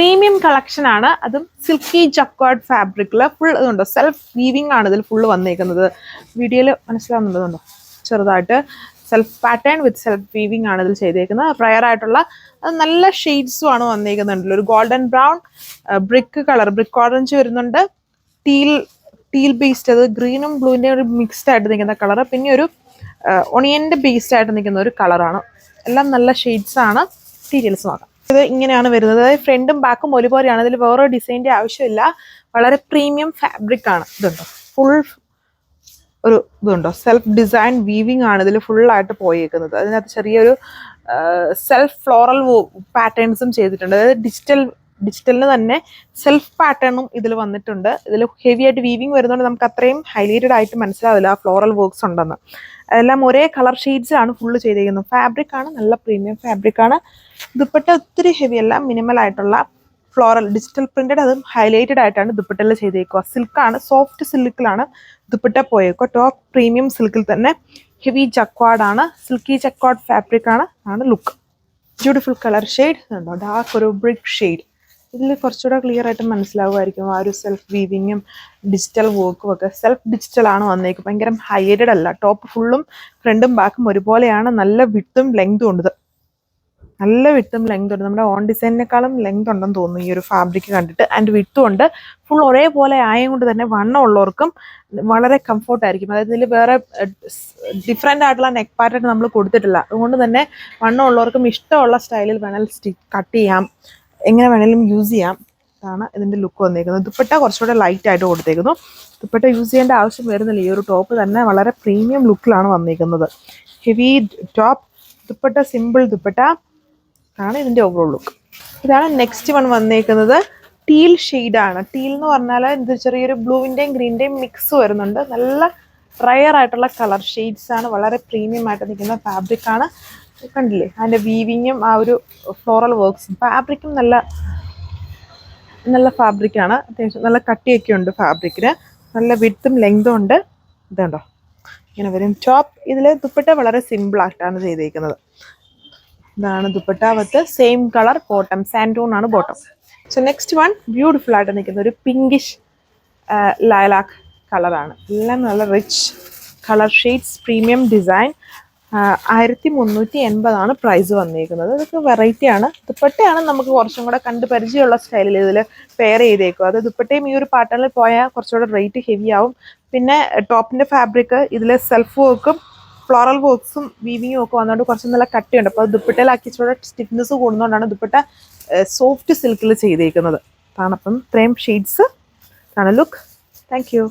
Premium collection ആണ്. അതും silky ജക്വാർഡ് ഫാബ്രിക്കിൽ ഫുൾ ഇതുണ്ടോ, സെൽഫ് വീവിംഗ് ആണ് ഇതിൽ ഫുള്ള് വന്നേക്കുന്നത്. വീഡിയോയിൽ മനസ്സിലാവുന്നുണ്ടോ, ചെറുതായിട്ട് സെൽഫ് പാറ്റേൺ വിത്ത് സെൽഫ് വീവിംഗ് ആണ് ഇതിൽ ചെയ്തേക്കുന്നത്. പ്രയർ ആയിട്ടുള്ള നല്ല ഷെയ്ഡ്സും ആണ് വന്നേക്കുന്നുണ്ടല്ലോ. ഒരു golden brown, brick colour, brick orange വരുന്നുണ്ട്, ടീൽ ബേസ്ഡ്, അത് ഗ്രീനും ബ്ലൂവിൻ്റെ ഒരു മിക്സ്ഡ് ആയിട്ട് നിൽക്കുന്ന കളർ, പിന്നെ ഒരു ഒണിയൻ്റെ ബേസ്ഡ് ആയിട്ട് നിൽക്കുന്ന ഒരു കളറാണ്. എല്ലാം നല്ല ഷെയ്ഡ്സ് ആണ്. ഡീറ്റെയിൽസ് നോക്കാം. ഇത് ഇങ്ങനെയാണ് വരുന്നത്. അതായത് ഫ്രണ്ടും ബാക്കും ഒരുപോലെയാണ്. ഇതിൽ വേറെ ഡിസൈൻ്റെ ആവശ്യമില്ല. വളരെ പ്രീമിയം ഫാബ്രിക് ആണ്. ഇതുണ്ടോ, ഫുൾ ഒരു ഇതുണ്ടോ, സെൽഫ് ഡിസൈൻ വീവിംഗ് ആണ് ഇതിൽ ഫുള്ളായിട്ട് പോയേക്കുന്നത്. അതിനകത്ത് ചെറിയൊരു സെൽഫ് ഫ്ലോറൽ പാറ്റേൺസും ചെയ്തിട്ടുണ്ട്. അതായത് ഡിജിറ്റലിന് തന്നെ സെൽഫ് പാറ്റേണും ഇതിൽ വന്നിട്ടുണ്ട്. ഇതിൽ ഹെവി ആയിട്ട് വീവിങ് വരുന്നതുകൊണ്ട് നമുക്ക് അത്രയും ഹൈലൈറ്റഡ് ആയിട്ട് മനസ്സിലാവില്ല ആ ഫ്ലോറൽ വർക്ക്സ് ഉണ്ടെന്ന്. അതെല്ലാം ഒരേ കളർ ഷെയ്ഡ്സിലാണ് ഫുള്ള് ചെയ്തിരിക്കുന്നത്. ഫാബ്രിക് ആണ് നല്ല പ്രീമിയം ഫാബ്രിക് ആണ്. ദുപ്പട്ട ഒത്തിരി ഹെവി അല്ല, മിനിമൽ ആയിട്ടുള്ള ഫ്ലോറൽ ഡിജിറ്റൽ പ്രിന്റഡ്, അതും ഹൈലൈറ്റഡ് ആയിട്ടാണ് ദുപ്പട്ടയിൽ ചെയ്തേക്കുക. സിൽക്കാണ്, സോഫ്റ്റ് സിൽക്കിലാണ് ദുപ്പട്ട പോയേക്കുക. ടോപ്പ് പ്രീമിയം സിൽക്കിൽ തന്നെ ഹെവി ജക്വാർഡാണ്, സിൽക്കി ജക്വാർഡ് ഫാബ്രിക് ആണ് ലുക്ക്. ബ്യൂട്ടിഫുൾ കളർ ഷെയ്ഡ് ഉണ്ടോ, ഡാർക്ക് ഒരു ബ്രിക്ക് ഷെയ്ഡ്. ഇതിൽ കുറച്ചുകൂടെ ക്ലിയർ ആയിട്ട് മനസ്സിലാവുമായിരിക്കും ആ ഒരു സെൽഫ് വീവിങ്ങും ഡിജിറ്റൽ വർക്കും ഒക്കെ. സെൽഫ് ഡിജിറ്റൽ ആണ് വന്നേക്കും. ഭയങ്കര ഹൈലൈറ്റഡ് അല്ല. ടോപ്പ് ഫുള്ളും ഫ്രണ്ടും ബാക്കും ഒരുപോലെയാണ്. നല്ല വിട്ടും ലെങ്തും ഉണ്ട്. നല്ല വിട്ടും ലെങ്ത് ഉണ്ട്. നമ്മുടെ ഓൺ ഡിസൈനിനേക്കാളും ലെങ്ത് ഉണ്ടെന്ന് തോന്നുന്നു ഈ ഒരു ഫാബ്രിക് കണ്ടിട്ട്. ആൻഡ് വിട്ടും ഉണ്ട്. ഫുൾ ഒരേപോലെ ആയതുകൊണ്ട് തന്നെ വണ്ണം ഉള്ളവർക്കും വളരെ കംഫർട്ടായിരിക്കും. അതായത് ഇതിൽ വേറെ ഡിഫറെൻ്റ് ആയിട്ടുള്ള നെക്ക് പാറ്റേൺ നമ്മൾ കൊടുത്തിട്ടില്ല. അതുകൊണ്ട് തന്നെ വണ്ണം ഉള്ളവർക്കും ഇഷ്ടമുള്ള സ്റ്റൈലിൽ വേണമെങ്കിൽ കട്ട് ചെയ്യാം, എങ്ങനെ വേണമെങ്കിലും യൂസ് ചെയ്യാം. ഇതാണ് ഇതിൻ്റെ ലുക്ക് വന്നേക്കുന്നത്. ദുപ്പട്ട കുറച്ചുകൂടെ ലൈറ്റ് ആയിട്ട് കൊടുത്തേക്കുന്നു. ദുപ്പട്ട യൂസ് ചെയ്യേണ്ട ആവശ്യം വരുന്നില്ല. ഈ ഒരു ടോപ്പ് തന്നെ വളരെ പ്രീമിയം ലുക്കിലാണ് വന്നേക്കുന്നത്. Heavy top, dupatta simple dupatta ആണ് ഇതിൻ്റെ ഓവറോൾ ലുക്ക്. ഇതാണ് നെക്സ്റ്റ് വൺ വന്നേക്കുന്നത്. ടീൽ ഷെയ്ഡാണ്. ടീൽ എന്ന് പറഞ്ഞാൽ ഇത് ചെറിയൊരു ബ്ലൂവിൻ്റെയും ഗ്രീൻ്റെയും മിക്സ് വരുന്നുണ്ട്. നല്ല റയർ ആയിട്ടുള്ള കളർ ഷെയ്ഡ്സ് ആണ്. വളരെ പ്രീമിയം ആയിട്ട് നിൽക്കുന്ന ഫാബ്രിക് ആണ്. കണ്ടില്ലേ, അതിൻ്റെ വീവിങ്ങും ആ ഒരു ഫ്ലോറൽ വർക്ക്സും. ഫാബ്രിക്കും നല്ല ഫാബ്രിക്കാണ്. അത്യാവശ്യം നല്ല കട്ടിയൊക്കെ ഉണ്ട് ഫാബ്രിക്കിന്. നല്ല വിഡ്ത്തും ലെങ്തും ഉണ്ട്. ഇതുണ്ടോ, ഇങ്ങനെ വരും ടോപ്പ്. ഇതിൽ ദുപ്പട്ട വളരെ സിമ്പിളായിട്ടാണ് ചെയ്തേക്കുന്നത്. ഇതാണ് dupatta with same colour bottom, സാൻഡൂൺ ആണ് bottom. So next one beautiful ആയിട്ട് നിൽക്കുന്ന ഒരു പിങ്കിഷ് ലൈലാക്ക് കളറാണ്. എല്ലാം നല്ല rich colour shades, premium design. 1380 price വന്നിരിക്കുന്നത്. ഇതൊക്കെ വെറൈറ്റിയാണ്. ദുപ്പട്ടയാണ് നമുക്ക് കുറച്ചും കൂടെ കണ്ട് പരിചയമുള്ള സ്റ്റൈലിൽ ഇതിൽ പെയർ ചെയ്തേക്കും. അത് ദുപ്പട്ടയും ഈ ഒരു പാറ്റേണിൽ പോയാൽ കുറച്ചുകൂടെ റേറ്റ് ഹെവി ആവും. പിന്നെ ടോപ്പിൻ്റെ ഫാബ്രിക് ഇതിൽ സെൽഫ് വർക്കും ഫ്ലോറൽ വർക്ക്സും വീവിങ്ങും ഒക്കെ വന്നുകൊണ്ട് കുറച്ച് നല്ല കട്ടിയുണ്ട്. അപ്പോൾ ദുപ്പട്ടയിലാക്കി ഇച്ചിരി സ്റ്റിഫ്നെസ് കൂടുന്നതുകൊണ്ടാണ് ദുപ്പട്ട സോഫ്റ്റ് സിൽക്കിൽ ചെയ്തേക്കുന്നത്. അതാണ് അപ്പം ഇത്രയും ഷെയ്ഡ്സ് ആണ് ലുക്ക്. Thank you.